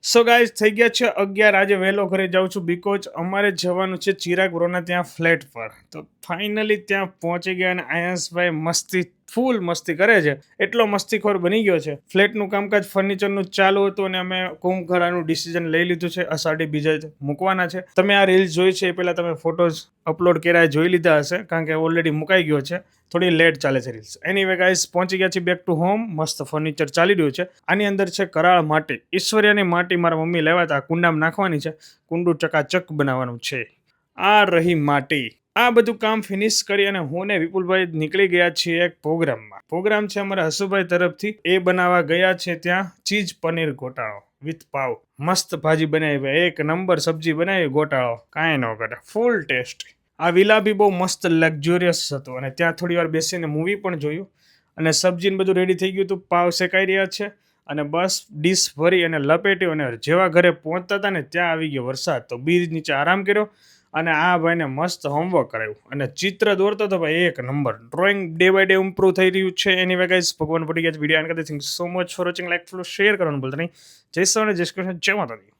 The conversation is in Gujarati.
સો ગાઈઝ થઈ ગયા છે 11 આજે વહેલો ઘરે જાઉં છું બીકોઝ અમારે જવાનું છે ચિરાગ બ્રોના ત્યાં ફ્લેટ પર તો ફાઇનલી ત્યાં પહોંચી ગયા અને આયંશભાઈ મસ્તી ફૂલ મસ્તી કરે છે એટલો મસ્તીખોર બની ગયો છે ફ્લેટનું કામકાજ ફર્નિચરનું ચાલુ હતું અને અમે કુંભકરાનું ડિસિઝન લઈ લીધું છે અષાઢી બીજા મૂકવાના છે તમે આ રીલ્સ જોઈ છે એ પહેલાં તમે ફોટોઝ અપલોડ કર્યા જોઈ લીધા હશે કારણ કે ઓલરેડી મુકાઈ ગયો છે થોડી લેટ ચાલે છે રીલ્સ એનીવે ગાઈઝ પહોંચી ગયા છે બેક ટુ હોમ મસ્ત ફર્નિચર ચાલી રહ્યું છે આની અંદર છે કરાળ માટી ઈશ્વર્યાની માટી મારા મમ્મી લેવા હતા કુંડામાં નાખવાની છે કુંડું ચકાચક બનાવવાનું છે આ રહી માટી આ બધું કામ ફિનિશ કરી અને હું ને વિપુલભાઈ નીકળી ગયા છીએ એક પ્રોગ્રામ છે અમારા હસુભાઈ તરફથી એ બનાવવા ગયા છે ત્યાં ચીઝ પનીર ગોટાળો વિથ પાવ મસ્ત ભાજી બનાવી ભાઈ એક નંબર સબ્જી બનાવી ગોટાળો કાંઈ ન કરે ફૂલ ટેસ્ટ આ વિલા બી બહુ મસ્ત લક્ઝુરિયસ હતું અને ત્યાં થોડી વાર બેસીને મૂવી પણ જોયું અને સબ્જીને બધું રેડી થઈ ગયું હતું પાવ શેકાઈ રહ્યા છે અને બસ ડીશ ભરી અને લપેટ્યું અને જેવા ઘરે પહોંચતા હતા ને ત્યાં આવી ગયો વરસાદ તો બીજ નીચે આરામ કર્યો અને આ ભાઈને મસ્ત હોમવર્ક કરાવ્યું અને ચિત્ર દોરતો હતો ભાઈ એક number drawing day by day improve થઈ રહ્યું છે એની ગાઈઝ ભગવાન પડી ગયા વિડીયો આન કરતા thank so much for watching like follow share કરવાનું ભૂલતા નહીં જય સોને જય કૃષ્ણ જય માતાજી